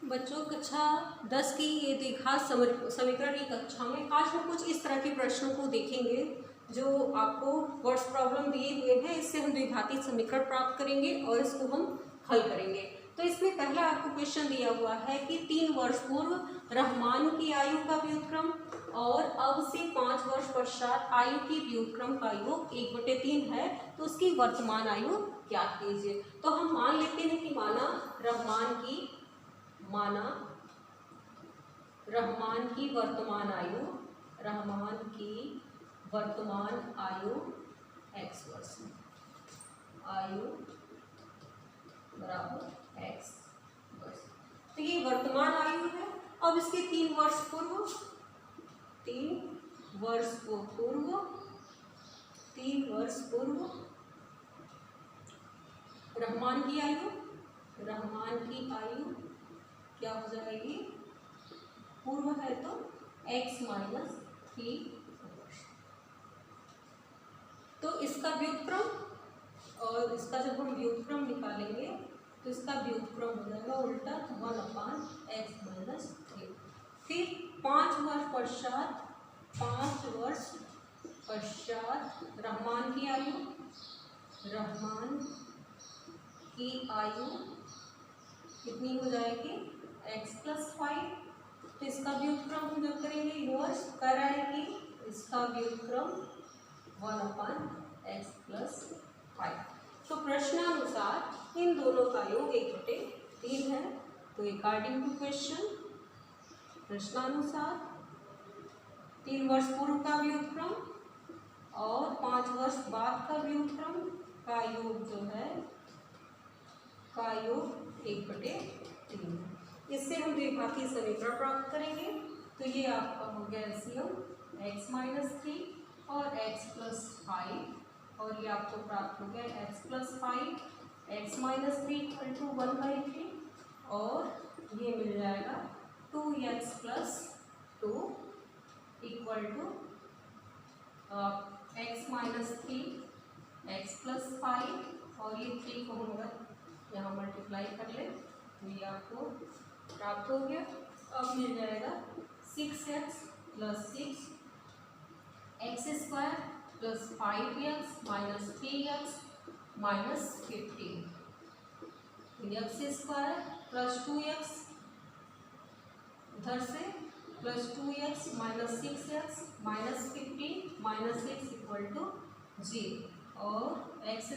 बच्चों कक्षा 10 की ये द्विघात समीकरण की कक्षा में आज हम कुछ इस तरह के प्रश्नों को देखेंगे जो आपको वर्ड्स प्रॉब्लम दिए हुए हैं। इससे हम द्विघाती समीकरण प्राप्त करेंगे और इसको हम हल करेंगे। तो इसमें पहला आपको क्वेश्चन दिया हुआ है कि 3 वर्ष पूर्व रहमान की आयु का व्युत्क्रम और अब से 5 वर्ष पश्चात आयु की व्युत्क्रम का योग 1/3 है, तो उसकी वर्तमान आयु ज्ञात कीजिए। तो हम मान लेते हैं कि रहमान की वर्तमान आयु x वर्ष बराबर x वर्ष। तो ये वर्तमान आयु है। अब इसके 3 वर्ष पूर्व रहमान की आयु क्या हो जाएगी? पूर्व है तो x - 3 वर्ष। तो इसका व्युत्क्रम, और इसका जब हम व्युत्क्रम निकालेंगे तो इसका व्युत्क्रम हो जाएगा उल्टा 1/x - 3। फिर 5 वर्ष पश्चात रहमान की आयु कितनी हो जाएगी? x + 5। तो इसका व्युत्क्रम हम जब करेंगे इनवर्स कर रहा है कि इसका व्युत्क्रम 1/x + 5। तो प्रश्नानुसार इन दोनों का योग 1/3 है। तो अकॉर्डिंग टू क्वेश्चन प्रश्नानुसार 3 वर्ष पूर्व का व्युत्क्रम और 5 वर्ष बाद का व्युत्क्रम का योग जो है का योग 1/3 है। इससे हम द्विघाती समीकरण प्राप्त करेंगे। तो ये आपका हो गया एलसीएम x - 3 और x + 5, और ये आपको प्राप्त हो गया x + 5 x - 3 = 1/3, और ये मिल जाएगा 2x + 2 = x - 3 x + 5, और ये 3 को हम यहाँ मल्टीप्लाई कर ले तो ये आपको प्राप्त हो गया। अब मिल जाएगा 6x + 6 x² + 5x - 3x - 15 x² + 2x उधर से + 2x - 6x - 15 - 6 = 0, और x² -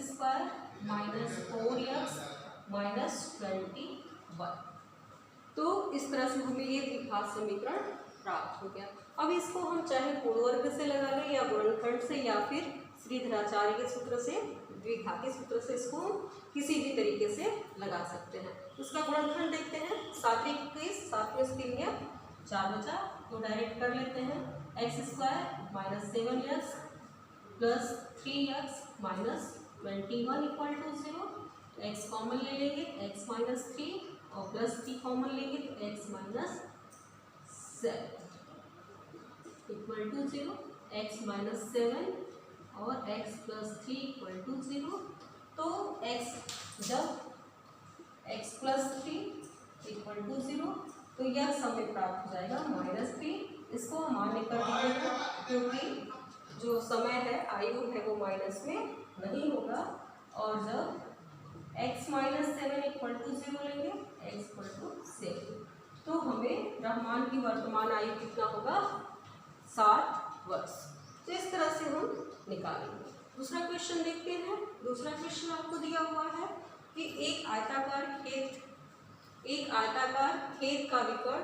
4x - 21। तो इस तरह से हमें ये द्विघात समीकरण प्राप्त हो गया। अब इसको हम चाहे गुणवर्ग से लगा लें या गुणनखंड से या फिर श्रीधराचार्य के सूत्र से, द्विघाती सूत्र से इसको किसी भी तरीके से लगा सकते हैं। उसका गुणनखंड देखते हैं। 7 × 21 7 + 3 = 4 बचा, तो डायरेक्ट कर लेते हैं। x² - 7x + 3x - 21 = 0। x common ले लेंगे, x - 3 और +3 कॉमन लेंगे तो x - 7 = 0। x - 7 और x + 3 = 0। तो जब x + 3 = 0 तो यह समय प्राप्त हो जाएगा -3। इसको हम मान्य कर दीजिएगा, क्योंकि जो समय है आयु है वो माइनस में नहीं होगा। और जब x - 7 = 0 लेंगे x = 7, तो हमें रहमान की वर्तमान आयु कितना होगा? 7 वर्ष। तो इस तरह से हम निकालेंगे। दूसरा क्वेश्चन देखते हैं। दूसरा क्वेश्चन आपको दिया हुआ है कि एक आयताकार खेत का विकर्ण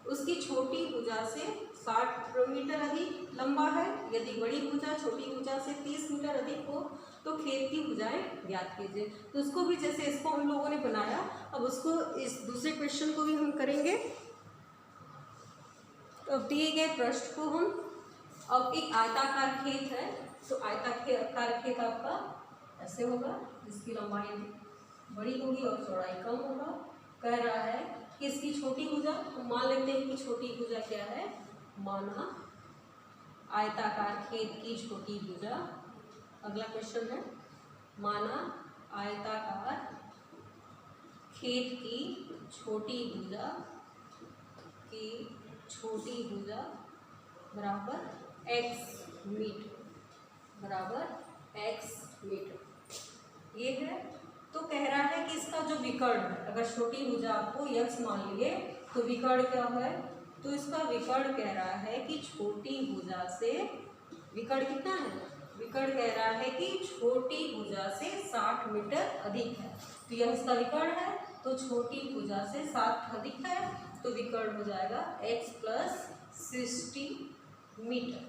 उसकी छोटी भुजा से 60 मीटर अधिक लंबा है। यदि बड़ी भुजा छोटी भुजा से 30 मीटर अधिक हो तो खेत की भुजाएं ज्ञात कीजिए। तो उसको भी जैसे इसको हम लोगों ने बनाया, अब उसको इस दूसरे क्वेश्चन को भी हम करेंगे। तो अब दिए गए प्रश्न को हम, अब एक आयताकार खेत है, तो आयताकार खेत आपका ऐसे होगा, जिसकी लंबाई बड़ी होगी और चौड़ाई कम होगा। कह रहा है कि इसकी छोटी भुजा, तो मान लेते हैं कि छोटी भुजा क्या है? माना आयताकार खेत की छोटी भुजा। अगला क्वेश्चन है, माना आयताकार खेत की छोटी भुजा बराबर x मीटर ये है। तो कह रहा है कि इसका जो विकर्ण है, अगर छोटी भुजा आपको x मान लिए तो विकर्ण क्या है, तो इसका विकर्ण कह रहा है कि छोटी भुजा से, विकर्ण कितना है, विकर्ण कह रहा है कि छोटी भुजा से 60 मीटर अधिक है। तो यह इसका विकर्ण है, तो छोटी भुजा से 60 अधिक है, तो विकर्ण हो जाएगा x प्लस 60 मीटर।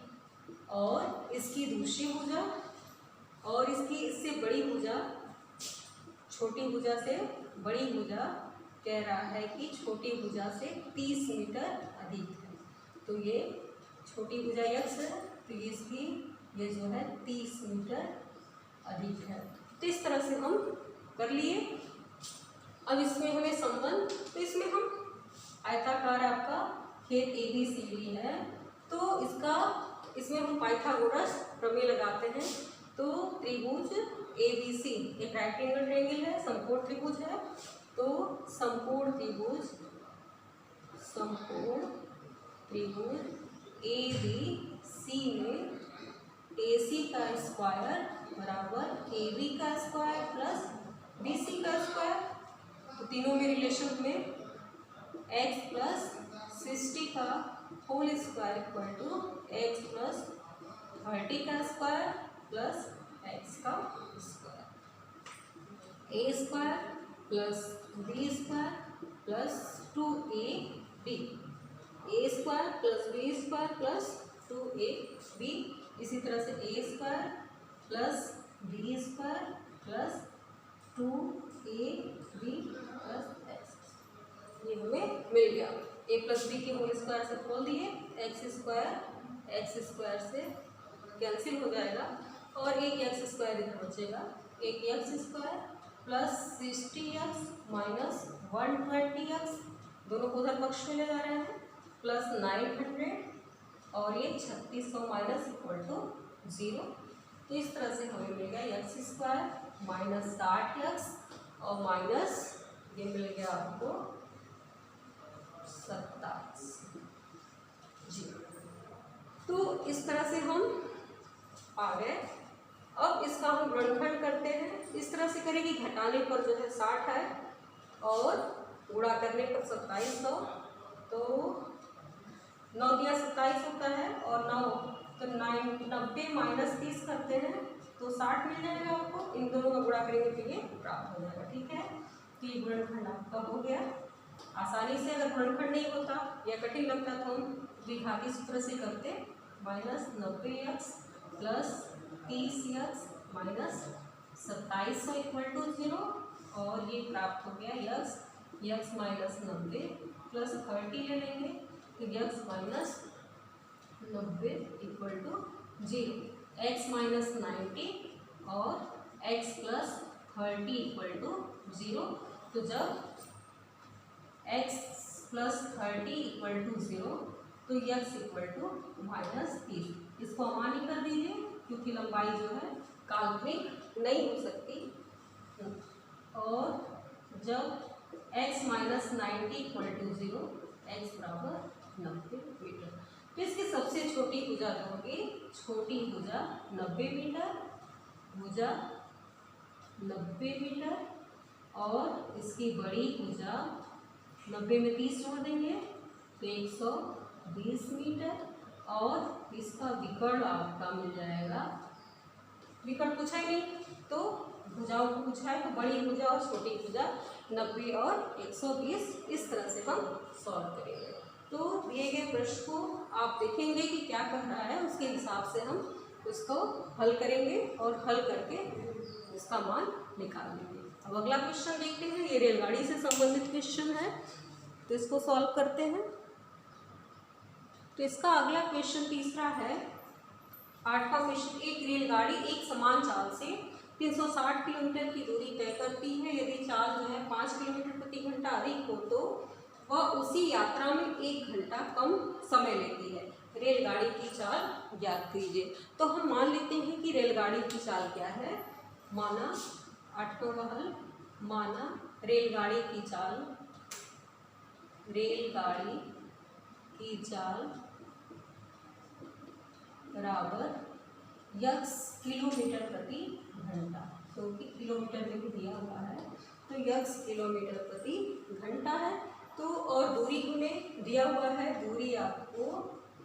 और इसकी दूसरी भुजा और इसकी इससे बड़ी भुजा, छोटी भुजा से बड़ी भुजा कह रहा है कि छोटी भुजा से 30 मीटर अधिक है। तो ये छोटी भुजा x है, तो ये इसकी ये जो है 30 मीटर अधिक है। तो इस तरह से हम कर लिए। अब इसमें हमें संबंध, तो इसमें हम आयताकार आपका खेत ABCD है, तो इसमें हम पाइथागोरस प्रमेय लगाते हैं। तो त्रिभुज ABC एक राइट एंगल ट्रायंगल है, समकोण त्रिभुज है। तो समकोण त्रिभुज ABC में AC का स्क्वायर बराबर AB का स्क्वायर प्लस BC का स्क्वायर। तो तीनों में रिलेशन में x प्लस 60 का whole square equal to x plus 30 का स्क्वायर प्लस x का square. a square plus b square plus 2ab, a square plus b square plus 2ab। इसी तरह से a square plus b square plus 2ab plus x, ये हमें मिल गया। a plus B के होल स्क्वायर से खोल दिए, x स्क्वायर से कैंसिल हो जाएगा और एक x स्क्वायर इधर बचेगा। एक x square plus 60x minus 120x, दोनों को उधर पक्ष में ले जा रहे हैं, प्लस 900 और ये 3600 माइनस इक्वल टू 0। तो इस तरह से हमें मिल गया x स्क्वायर माइनस 60x और माइनस ये मिल गया आपको 27 जी। तो इस तरह से हम आ गए। अब इसका हम गुणनखंड करते हैं। इस तरह से करें कि घटाने पर जो है 60 है और गुणा करने पर 2700, तो 9 दिया 27 होता है और 9 तो 90 माइनस 30 करते हैं तो 60 मिल जाएगा आपको। इन दोनों का गुणा करेंगे तो ये प्राप्त हो जाएगा। ठीक है, तो ये गुणनखंड आपका हो गया। आसानी से अगर गुणनखंड नहीं होता या कठिन लगता तो हम द्विघाती सूत्र से करते, minus 90x plus 30x minus 2700 equal to 0 और ये प्राप्त हो गया x माइनस 90 प्लस 30 ले लेंगे तो x minus 90 equal to 0, x minus 90 और x प्लस 30 इक्वल टू 0। तो जब x प्लस 30 इक्वल टू 0 तो x इक्वल टू माइनस 30। इसको अमान्य कर दीजिए क्योंकि लंबाई जो है काल्पनिक नहीं हो सकती। और जब x minus 90 equal to 0, x बराबर 90 मीटर। तो इसकी सबसे छोटी भुजा जो होगी, छोटी भुजा 90 मीटर, भुजा 90 मीटर और इसकी बड़ी भुजा 90 में 30 जोड़ देंगे तो 120 मीटर और इसका विकर्ण आपका मिल जाएगा। विकर्ण पूछा ही नहीं तो भुजाओं को पूछा है, तो बड़ी भुजा और छोटी भुजा 90 और 120 इस तरह से हम सॉल्व करेंगे। तो दिए गए प्रश्न को आप देखेंगे कि क्या कह रहा है, उसके हिसाब से हम उसको हल करेंगे और हल करके इसका मान निकाल लेंगे। अब अगला क्वेश्चन देखते हैं। ये रेलगाड़ी से संबंधित क्वेश्चन है, तो इसको सॉल्व करते हैं। तो इसका अगला क्वेश्चन तीसरा है, 8वां क्वेश्चन। एक रेलगाड़ी एक समान चाल से 360 किलोमीटर की दूरी तय करती है। यदि चाल जो है 5 किलोमीटर प्रति घंटा अधिक हो तो वह उसी यात्रा में 1 घंटा कम समय लेती है। रेलगाड़ी की चाल ज्ञात कीजिए। तो हम मान लेते हैं कि रेलगाड़ी की चाल क्या है। माना 8वां हल, माना रेलगाड़ी की चाल बराबर यक्स किलोमीटर प्रति घंटा। तो किलोमीटर में भी दिया हुआ है, तो यक्स किलोमीटर प्रति घंटा है। तो और दूरी हमें दिया हुआ है, दूरी आपको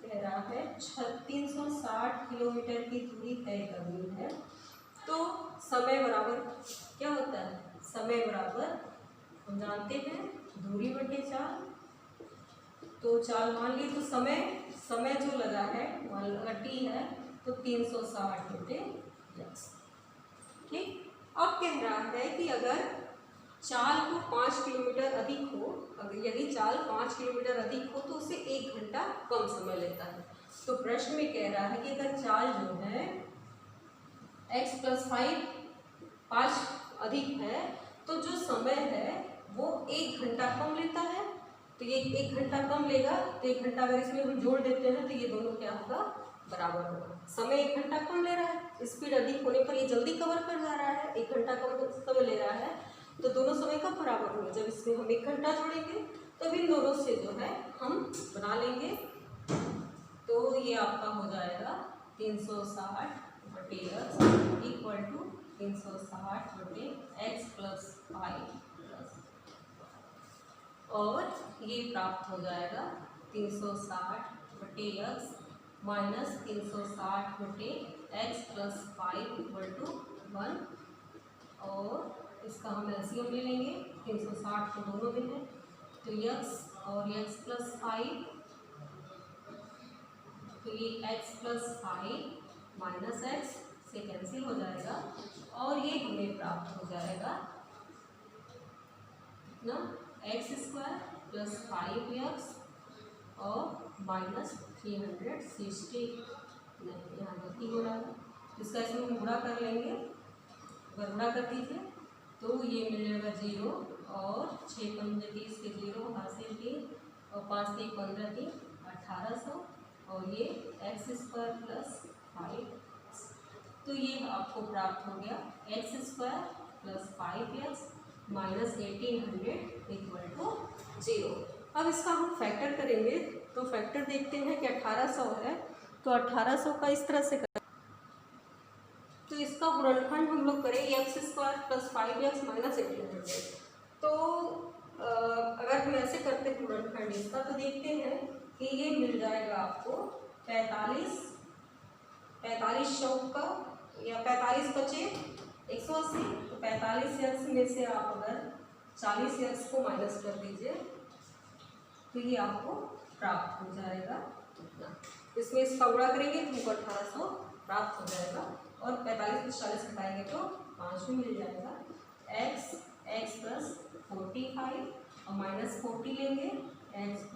कह रहा है 360 किलोमीटर की दूरी तय करनी है। तो समय बराबर क्या होता है, समय बराबर हम जानते हैं दूरी बटे चाल। तो चाल मान ली, तो समय जो लगा है मान लगा टी है, तो 360 बटे यक्स। ठीक। अब कह रहा है कि अगर चाल को 5 किलोमीटर अधिक हो, अगर यदि चाल 5 किलोमीटर अधिक हो तो उसे 1 घंटा कम समय लेता है। तो प्रश्न में कह रहा है कि अगर चाल जो है x + 5 अधिक है तो जो समय है वो 1 घंटा कम लेता है। तो ये 1 घंटा कम लेगा, तो 1 घंटा अगर इसमें हम जोड़ देते हैं तो ये दोनों क्या होगा, बराबर होगा। समय 1 घंटा कम ले रहा है, स्पीड अधिक होने पर ये जल्दी कवर कर जा रहा है, 1 घंटा कम समय ले रहा है, तो दोनों समय कब बराबर होंगे, जब इसमें हम 1 घंटा जोड़ेंगे तब इन दोनों से जो है हम बना लेंगे। तो ये आपका हो जाएगा 360 बटे x इक्वल टू 360 बटे x + 5, और ये प्राप्त हो जाएगा 360 बटे x माइनस 360 बटे x + 5 इक्वल टू 1, और इसका हम एलसीएम ले लेंगे। 360 तो दोनों में है, तो x और x + 5, तो ये x + 5 माइनस x से कैंसिल हो जाएगा, और ये हमें प्राप्त हो जाएगा ना x² + 5x और माइनस 360, नहीं यहाँ गलती हो रहा है, इसका इसमें हम गुणा कर लेंगे। अगर गुणा कर दीजिए तो ये मिल जाएगा 0, और 6 × 5 = 30 के 0 हासिल की, और 5 × 3 = 15, 3 1800, और ये x² + 5, तो ये आपको प्राप्त हो गया x² + 5x minus 1800 equal to 0। अब इसका हम फैक्टर करेंगे, तो फैक्टर देखते हैं कि 1800 है, तो 1800 का इस तरह से करें, तो इसका गुणनखंड हम लोग करें x² + 5x माइनस 1800। तो अगर हम ऐसे करते हैं गुणनखंड इसका, तो देखते हैं कि ये मिल जाएगा आपको 45 चौक का, या 45 बचे 180, तो 45x में से आप अगर 40x को माइनस कर दीजिए तो ये आपको प्राप्त हो जाएगा। इसमें इसका गुणा करेंगे तो हमको 1800 प्राप्त हो जाएगा, और 45 में 40 हटाएंगे तो 5 में मिल जाएगा। x + 45 और माइनस 40 लेंगे, x +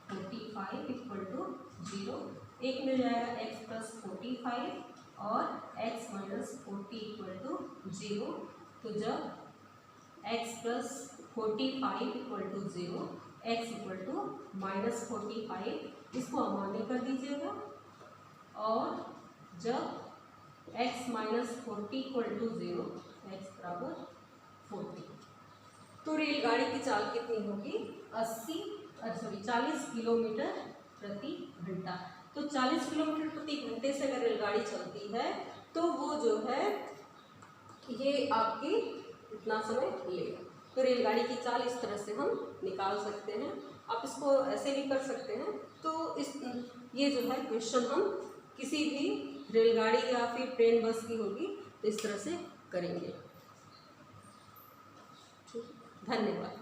45 इक्वल टू 0, एक मिल जाएगा x + 45 और x - 40 इक्वल टू 0। तो जब x + 45 equal to 0, x equal to -45, इसको अमान्य कर दीजिएगा, और जब x - 40 इक्वल टू 0, x बराबर 40, तो रेलगाड़ी की चाल कितनी होगी, 40 किलोमीटर प्रति घंटा। तो 40 किलोमीटर प्रति घंटे से अगर रेलगाड़ी चलती है तो वो जो है ये आपकी इतना समय लेगा। तो रेलगाड़ी की चाल इस तरह से हम निकाल सकते हैं, आप इसको ऐसे भी कर सकते हैं। तो ये जो है क्वेश्चन हम किसी भी रेलगाड़ी या फिर ट्रेन बस की होगी तो इस तरह से करेंगे। धन्यवाद।